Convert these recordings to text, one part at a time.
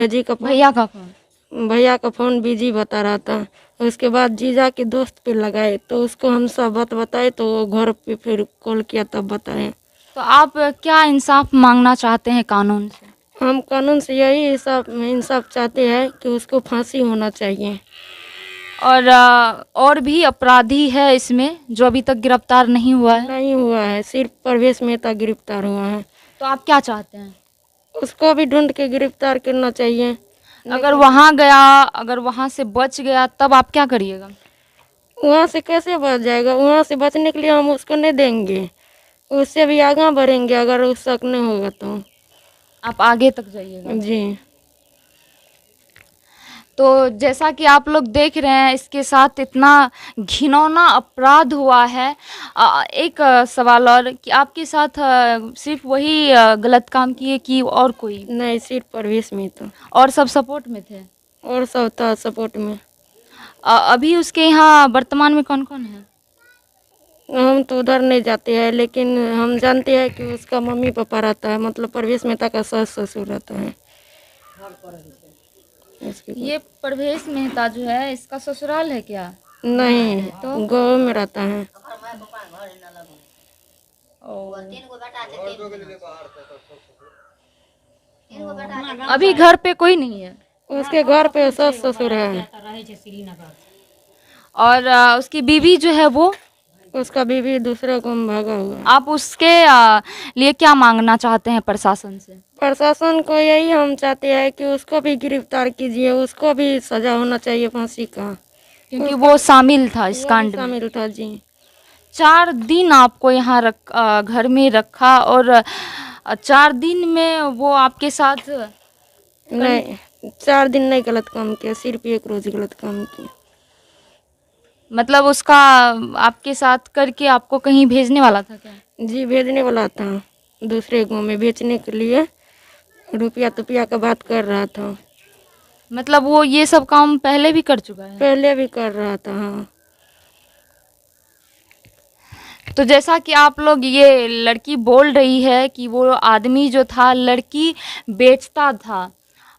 जी का फ़ोन, भैया का फ़ोन। भैया का फ़ोन बिजी बता रहा था। उसके बाद जीजा के दोस्त पे लगाए तो उसको हम सब बात बताए तो वो घर पे फिर कॉल किया तब बताए। तो आप क्या इंसाफ मांगना चाहते हैं कानून से? हम कानून से यही इंसाफ चाहते हैं कि उसको फांसी होना चाहिए। और भी अपराधी है इसमें जो अभी तक गिरफ्तार नहीं हुआ है? नहीं हुआ है, सिर्फ परवेश मेहता गिरफ्तार हुआ है। तो आप क्या चाहते हैं? उसको भी ढूंढ के गिरफ्तार करना चाहिए। अगर नहीं, वहाँ गया, अगर वहाँ से बच गया तब आप क्या करिएगा? वहाँ से कैसे बच जाएगा? वहाँ से बचने के लिए हम उसको नहीं देंगे, उससे भी आगे बढ़ेंगे अगर उस शक नहीं होगा तो। आप आगे तक जाइएगा। जी। तो जैसा कि आप लोग देख रहे हैं, इसके साथ इतना घिनौना अपराध हुआ है। एक सवाल और कि आपके साथ सिर्फ वही गलत काम किए कि और कोई? नहीं, सिर्फ परवेश मेहता और सब सपोर्ट में थे? और सब था सपोर्ट में। अभी उसके यहाँ वर्तमान में कौन कौन है? हम तो उधर नहीं जाते हैं, लेकिन हम जानते हैं कि उसका मम्मी पापा रहता है, मतलब परवेश मेहता का सास ससुर रहता है। इसके बाद ये परवेश मेहता जो है, इसका ससुराल है क्या? नहीं, तो गाँव में रहता है। अभी घर पे कोई नहीं है? उसके घर पे सास ससुर है। और उसकी बीवी जो है वो? उसका बीवी दूसरे को भागा हुआ है। आप उसके लिए क्या मांगना चाहते हैं प्रशासन से? प्रशासन को यही हम चाहते हैं कि उसको भी गिरफ्तार कीजिए, उसको भी सजा होना चाहिए फांसी का। क्योंकि वो शामिल था इस वो भी कांड में। शामिल था जी। 4 दिन आपको यहाँ घर में रखा और 4 दिन में वो आपके साथ नहीं, 4 दिन नहीं गलत काम किया, सिर्फ एक रोज गलत काम किया। मतलब उसका आपके साथ करके आपको कहीं भेजने वाला था क्या? जी, भेजने वाला था दूसरे गांव में बेचने के लिए, रुपया तुपया का बात कर रहा था। मतलब वो ये सब काम पहले भी कर चुका है? पहले भी कर रहा था, हाँ। तो जैसा कि आप लोग, ये लड़की बोल रही है कि वो आदमी जो था लड़की बेचता था,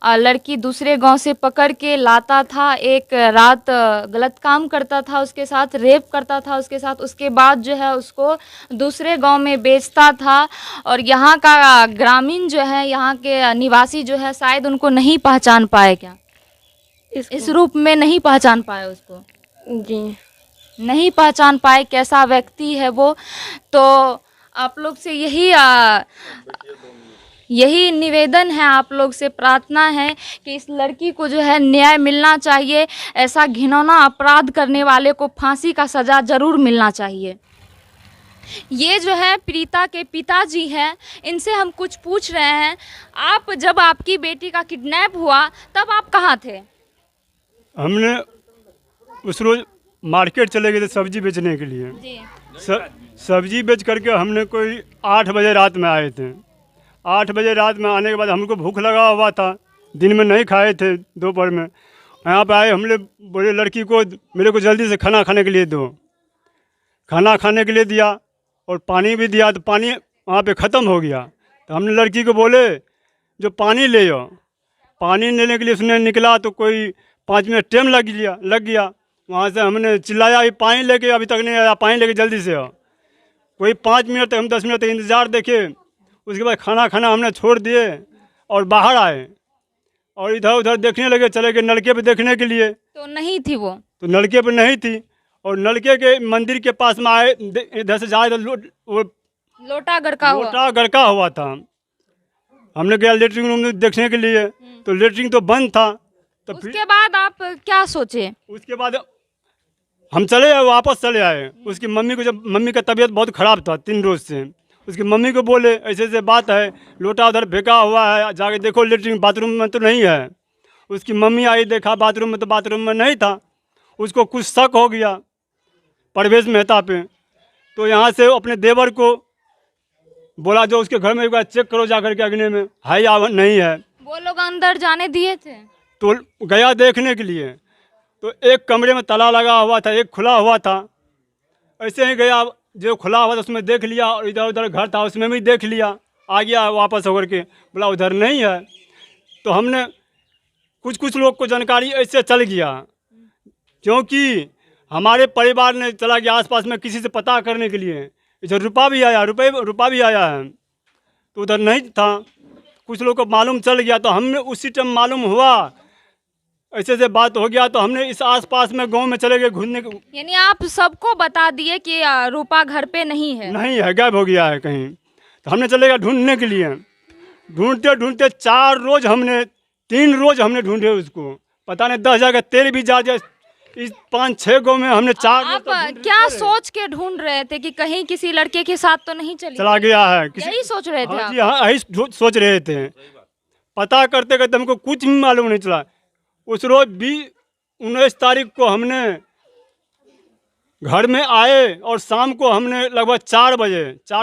लड़की दूसरे गांव से पकड़ के लाता था, एक रात गलत काम करता था उसके साथ, रेप करता था उसके साथ, उसके बाद जो है उसको दूसरे गांव में बेचता था। और यहाँ का ग्रामीण जो है, यहाँ के निवासी जो है, शायद उनको नहीं पहचान पाए क्या? इस रूप में नहीं पहचान पाए उसको? जी। नहीं पहचान पाए कैसा व्यक्ति है वो। तो आप लोग से यही निवेदन है, आप लोग से प्रार्थना है कि इस लड़की को जो है न्याय मिलना चाहिए। ऐसा घिनौना अपराध करने वाले को फांसी का सज़ा ज़रूर मिलना चाहिए। ये जो है प्रीता के पिताजी हैं, इनसे हम कुछ पूछ रहे हैं। आप, जब आपकी बेटी का किडनैप हुआ तब आप कहाँ थे? हमने उस रोज़ मार्केट चले गए थे सब्जी बेचने के लिए। जी। सब्जी बेच करके हमने कोई 8 बजे रात में आए थे। 8 बजे रात में आने के बाद हमको भूख लगा हुआ था, दिन में नहीं खाए थे, दोपहर में यहाँ पे आए। हमने बोले लड़की को मेरे को जल्दी से खाना खाने के लिए दो। खाना खाने के लिए दिया और पानी भी दिया, तो पानी वहाँ पे ख़त्म हो गया। तो हमने लड़की को बोले जो पानी ले आओ। पानी लेने के लिए उसने निकला तो कोई 5 मिनट टाइम लग गया। वहाँ से हमने चिल्लाया ये पानी लेके अभी तक नहीं आया, पानी लेके जल्दी से आओ। कोई 5 मिनट तक, हम 10 मिनट तक इंतज़ार देखे। उसके बाद खाना खाना हमने छोड़ दिए और बाहर आए और इधर उधर देखने लगे, चले गए नलके पे देखने के लिए। तो नहीं थी वो? तो नलके पे नहीं थी और नलके के मंदिर के पास में आए, इधर से जाए तो वो लोटा गड़का हुआ? लोटा गड़का हुआ था। हमने गया लेटरिन रूम में देखने के लिए तो लेटरिन तो बंद था। तो फिर उसके बाद आप क्या सोचे? उसके बाद हम चले आए, वापस चले आए। उसकी मम्मी को, जब मम्मी का तबीयत बहुत ख़राब था 3 रोज़ से, उसकी मम्मी को बोले ऐसे ऐसे बात है, लोटा उधर फेंका हुआ है, जाके देखो लेटरिन बाथरूम में तो नहीं है। उसकी मम्मी आई, देखा बाथरूम में, तो बाथरूम में नहीं था। उसको कुछ शक हो गया परवेश मेहता पे। तो यहाँ से अपने देवर को बोला जो उसके घर में एक बार चेक करो जा करके अग्नि में है या नहीं है। वो लोग अंदर जाने दिए थे? तो गया देखने के लिए, तो एक कमरे में ताला लगा हुआ था, एक खुला हुआ था। ऐसे ही गया, जो खुला हुआ था उसमें देख लिया और इधर उधर घर था उसमें भी देख लिया। आ गया वापस होकर के, बोला उधर नहीं है। तो हमने कुछ कुछ लोग को जानकारी ऐसे चल गया, क्योंकि हमारे परिवार ने चला गया आसपास में किसी से पता करने के लिए, इधर रुपा भी आया है, तो उधर नहीं था, कुछ लोग को मालूम चल गया, तो हमने उसी टाइम मालूम हुआ, ऐसे से बात हो गया, तो हमने इस आसपास में गांव में चले गए घूमने। यानी आप सबको बता दिए कि रूपा घर पे नहीं है? नहीं है, गायब हो गया है कहीं। तो हमने चले गए ढूंढने के लिए, ढूंढते ढूंढते 3 रोज हमने ढूंढे उसको, पता नहीं 10 जगह तेल भी जा जाए, इस 5-6 गाँव में हमने 4 आप क्या सोच के ढूंढ रहे थे कि कहीं किसी लड़के के साथ तो नहीं चला गया है? यही सोच रहे थे आप? जी हाँ, यही सोच रहे थे। पता करते करते हमको कुछ भी मालूम नहीं चला। उस रोज भी 19 तारीख को हमने घर में आए और शाम को हमने लगभग 4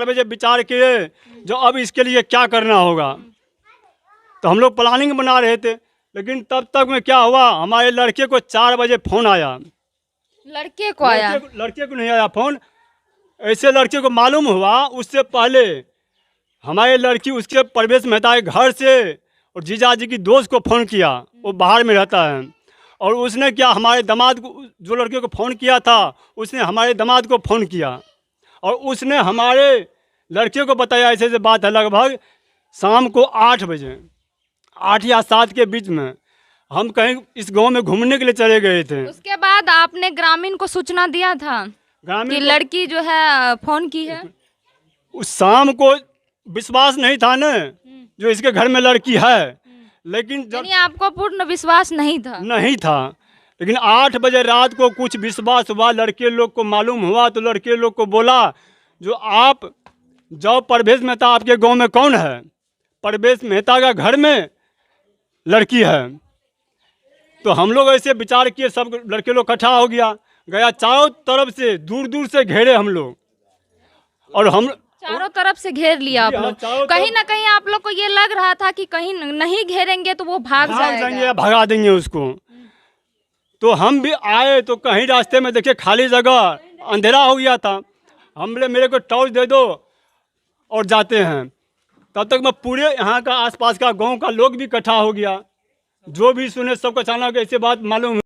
बजे विचार किए जो अब इसके लिए क्या करना होगा। तो हम लोग प्लानिंग बना रहे थे, लेकिन तब तक में क्या हुआ, हमारे लड़के को 4 बजे फ़ोन आया। लड़के को आया? लड़के को नहीं आया फ़ोन, ऐसे लड़के को मालूम हुआ उससे पहले हमारे लड़की उसके परवेश मेहता के घर से और जीजाजी की दोस्त को फ़ोन किया, वो बाहर में रहता है, और उसने क्या हमारे दामाद को, जो लड़के को फ़ोन किया था उसने हमारे दामाद को फ़ोन किया, और उसने हमारे लड़के को बताया ऐसे ऐसे बात है। लगभग शाम को 8 या 7 के बीच में हम कहीं इस गांव में घूमने के लिए चले गए थे। उसके बाद आपने ग्रामीण को सूचना दिया था कि लड़की जो है फ़ोन की है? उस शाम को विश्वास नहीं था ना जो इसके घर में लड़की है, लेकिन जब आपको पूर्ण विश्वास नहीं था, लेकिन 8 बजे रात को कुछ विश्वास हुआ, लड़के लोग को मालूम हुआ, तो लड़के लोग को बोला जो आप जाओ परवेश मेहता आपके गांव में कौन है, परवेश मेहता का घर में लड़की है। तो हम लोग ऐसे विचार किए, सब लड़के लोग इकट्ठा हो गया, चारों तरफ से दूर दूर से घेरे हम लोग, और हम चारों तरफ से घेर लिया आप लोग। कहीं ना कहीं आप लोग को ये लग रहा था कि कहीं नहीं घेरेंगे तो वो भाग जाएंगे या भगा देंगे उसको। तो हम भी आए तो कहीं रास्ते में देखे खाली जगह, अंधेरा हो गया था, हमने मेरे को टॉर्च दे दो और जाते हैं। तब तक मैं पूरे यहाँ का आसपास का गांव का लोग भी इकट्ठा हो गया, जो भी सुने सबको अचानक ऐसे बात मालूम